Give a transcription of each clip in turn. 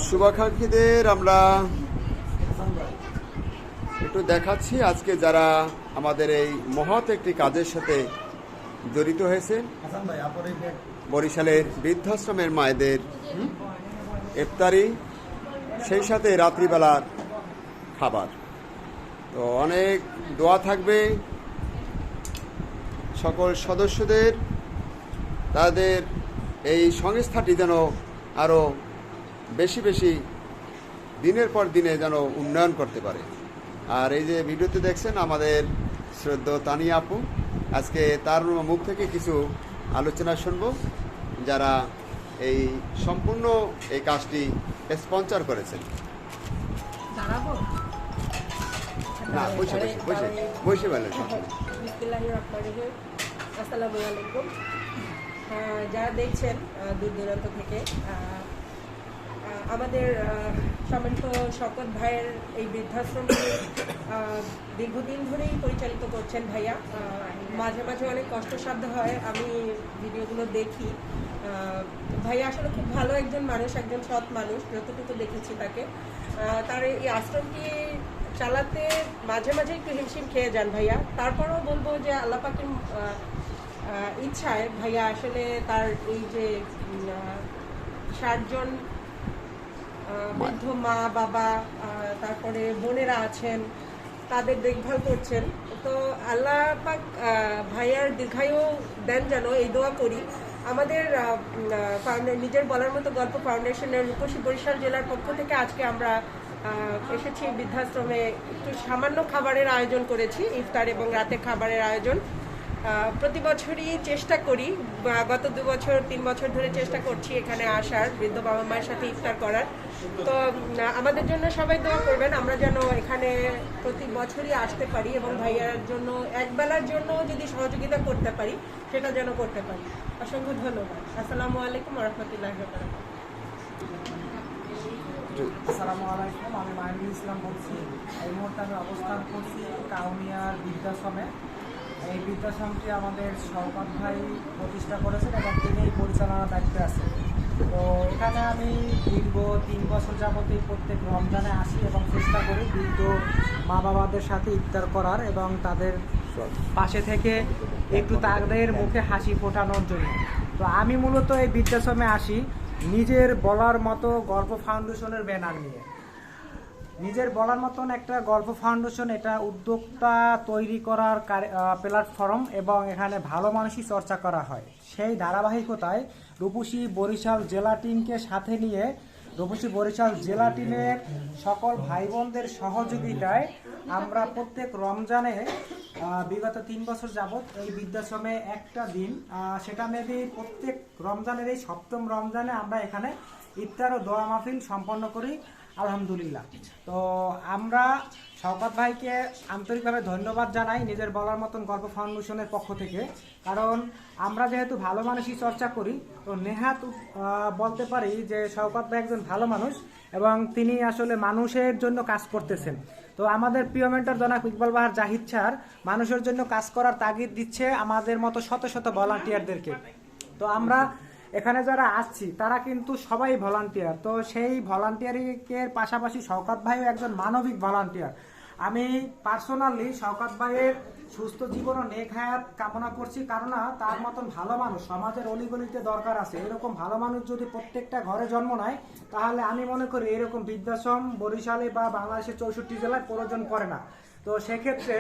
শুভাকাঙ্ক্ষীদের আমরা একটু দেখাচ্ছি আজকে যারা আমাদের এই মহৎ একটি কাজের সাথে জড়িত হয়েছে। বরিশালের বৃদ্ধাশ্রমের মায়েদের ইফতারি, সেই সাথে রাত্রিবেলার খাবার। তো অনেক দোয়া থাকবে সকল সদস্যদের, তাদের এই সংস্থাটি যেন আরও বেশি বেশি দিনের পর দিনে যেন উন্নয়ন করতে পারে। আর এই যে ভিডিওতে দেখছেন আমাদের শ্রদ্ধেয় তানিয়া আপু, আজকে তার মুখ থেকে কিছু আলোচনা শুনব, যারা এই সম্পূর্ণ এই কাজটি স্পন্সর করেছেন। না, বসে বসে বসে বসে বলেন। আসসালামু আলাইকুম। যারা দেখছেন দূর দূরান্ত থেকে, আমাদের সম্মানিত শওকত ভাইয়ের এই বৃদ্ধাশ্রমটি দীর্ঘদিন ধরেই পরিচালিত করছেন ভাইয়া। মাঝে মাঝে অনেক কষ্টসাধ্য হয়, আমি ভিডিওগুলো দেখি। ভাইয়া আসলে খুব ভালো একজন মানুষ, একজন সৎ মানুষ, যতটুকু দেখেছি তাকে। তার এই আশ্রমটি চালাতে মাঝে মাঝে একটু হিমশিম খেয়ে যান ভাইয়া। তারপরেও বলবো যে আল্লাহ পাকের ইচ্ছায় ভাইয়া আসলে তার এই যে 60 জন বৃদ্ধ মা বাবা, তারপরে বোনেরা আছেন, তাদের দেখভাল করছেন। তো আল্লাহ পাক ভাইয়ার দীর্ঘায়ু দেন যেন, এই দোয়া করি। আমাদের নিজের বলার মতো গল্প ফাউন্ডেশনের রূপসী বরিশাল জেলার পক্ষ থেকে আজকে আমরা এসেছি বৃদ্ধাশ্রমে। একটু সামান্য খাবারের আয়োজন করেছি, ইফতার এবং রাতে খাবারের আয়োজন। প্রতি বছরই চেষ্টা করি, গত 2 বছর 3 বছর ধরে চেষ্টা করছি এখানে আসার, বৃদ্ধ বাবা মায়ের সাথে ইফতার করার। তো আমাদের জন্য সবাই দোয়া করবেন, আমরা যেন এখানে প্রতি বছরই আসতে পারি এবং ভাইয়ার জন্য একবেলার জন্য যদি সহযোগিতা করতে পারি সেটা যেন করতে পারি। অসংখ্য ধন্যবাদ। আসসালামু আলাইকুম ওয়া রাহমাতুল্লাহি ওয়া বারাকাতুহু। আসসালামু আলাইকুম, আমি মাইনুল ইসলাম বলছি। এই মুহূর্তে আমি অবস্থান করছি কাউনিয়ার বৃদ্ধাশ্রমে। এই বৃদ্ধাশ্রমটি আমাদের শওকত ভাই প্রতিষ্ঠা করেছেন এবং তিনি এই পরিচালনার দায়িত্বে আছেন। তো এখানে আমি দীর্ঘ 3 বছর যাবতীয় প্রত্যেক রমজানে আসি এবং চেষ্টা করি বৃদ্ধ মা বাবাদের সাথে ইফতার করার এবং তাদের পাশে থেকে একটু তাদের মুখে হাসি ফোটানোর জন্য। তো আমি মূলত এই বৃদ্ধাশ্রমে আসি নিজের বলার মতো গল্প ফাউন্ডেশনের ব্যানার নিয়ে। নিজের বলার মতন একটা গল্প ফাউন্ডেশন, এটা উদ্যোক্তা তৈরি করার প্ল্যাটফর্ম এবং এখানে ভালো মানুষই চর্চা করা হয়। সেই ধারাবাহিকতায় রূপসী বরিশাল জেলা টিমকে সাথে নিয়ে রূপসী বরিশাল জেলা টিমের সকল ভাই বোনদের সহযোগিতায় আমরা প্রত্যেক রমজানে বিগত 3 বছর যাবৎ এই বৃদ্ধাশ্রমে একটা দিন, সেটা মেবি প্রত্যেক রমজানের এই 7ম রমজানে আমরা এখানে ইফতার ও দোয়া মাহফিল সম্পন্ন করি আলহামদুলিল্লাহ। তো আমরা শওকত ভাইকে আন্তরিকভাবে ধন্যবাদ জানাই নিজের বলার মতন গল্প ফাউন্ডেশনের পক্ষ থেকে, কারণ আমরা যেহেতু ভালো মানুষই চর্চা করি, তো নেহাত বলতে পারি যে শওকত ভাই একজন ভালো মানুষ এবং তিনি আসলে মানুষের জন্য কাজ করতেছেন। তো আমাদের প্রিয় মেন্টর জনাব ইকবাল বাহার জাহিদ স্যার মানুষের জন্য কাজ করার তাগিদ দিচ্ছে আমাদের মতো শত শত ভলান্টিয়ারদেরকে। তো আমরা এখানে যারা আসছি তারা কিন্তু সবাই ভলান্টিয়ার। তো সেই ভলান্টিয়ারিংয়ের পাশাপাশি শওকত ভাইও একজন মানবিক ভলান্টিয়ার। আমি পার্সোনালি শওকত ভাইয়ের সুস্থ জীবন ও নেক হায়াত কামনা করছি, কারণ তার মতন ভালো মানুষ সমাজের অলিগলিতে দরকার আছে। এরকম ভালো মানুষ যদি প্রত্যেকটা ঘরে জন্ম নেয়, তাহলে আমি মনে করি এরকম বৃদ্ধাশ্রম বরিশালে বা বাংলাদেশের 64 জেলায় প্রয়োজন পড়ে না। তো সেক্ষেত্রে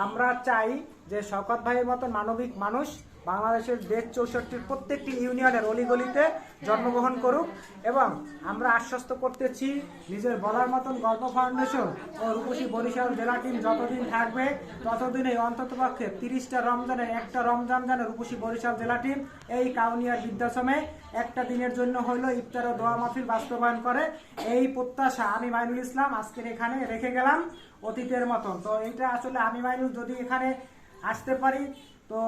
আমরা চাই যে শওকত ভাইয়ের মতন মানবিক মানুষ বাংলাদেশের 64 প্রত্যেকটি ইউনিয়নের অলিগলিতে জন্মগ্রহণ করুক। এবং আমরা আশ্বস্ত করতেছি নিজের বলার মতন গল্প ফাউন্ডেশন ও রূপসী বরিশাল জেলা টিম যতদিন থাকবে ততদিনে অন্ততপক্ষে 30টা রমজানের একটা রমজান যেন রূপসী বরিশাল জেলা টিম এই কাউনিয়ার বৃদ্ধাশ্রমে একটা দিনের জন্য হইলো ইফতার ও দোয়া মাহফিল বাস্তবায়ন করে, এই প্রত্যাশা আমি মাইনুল ইসলাম আজকের এখানে রেখে গেলাম অতীতের মতন। তো এইটা আসলে আমি মাইনুল যদি এখানে আসতে পারি তো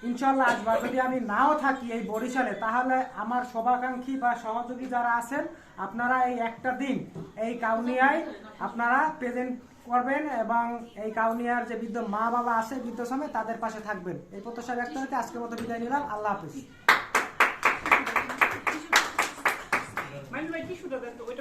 ইনশাল্লাহ আসবো, যদি আমি নাও থাকি এই বরিশালে তাহলে আমার শুভাকাঙ্ক্ষী বা সহযোগী যারা আছেন আপনারা এই একটা দিন এই কাউনিয়ায় আপনারা প্রেজেন্ট করবেন এবং এই কাউনিয়ার যে বৃদ্ধ মা বাবা আছে বৃদ্ধাশ্রমে তাদের পাশে থাকবেন। এই প্রত্যাশা ব্যক্ত করতে আজকের মতো বিদায় নিলাম। আল্লাহ হাফিজ। টিস্যুটা দেন তো ওইটা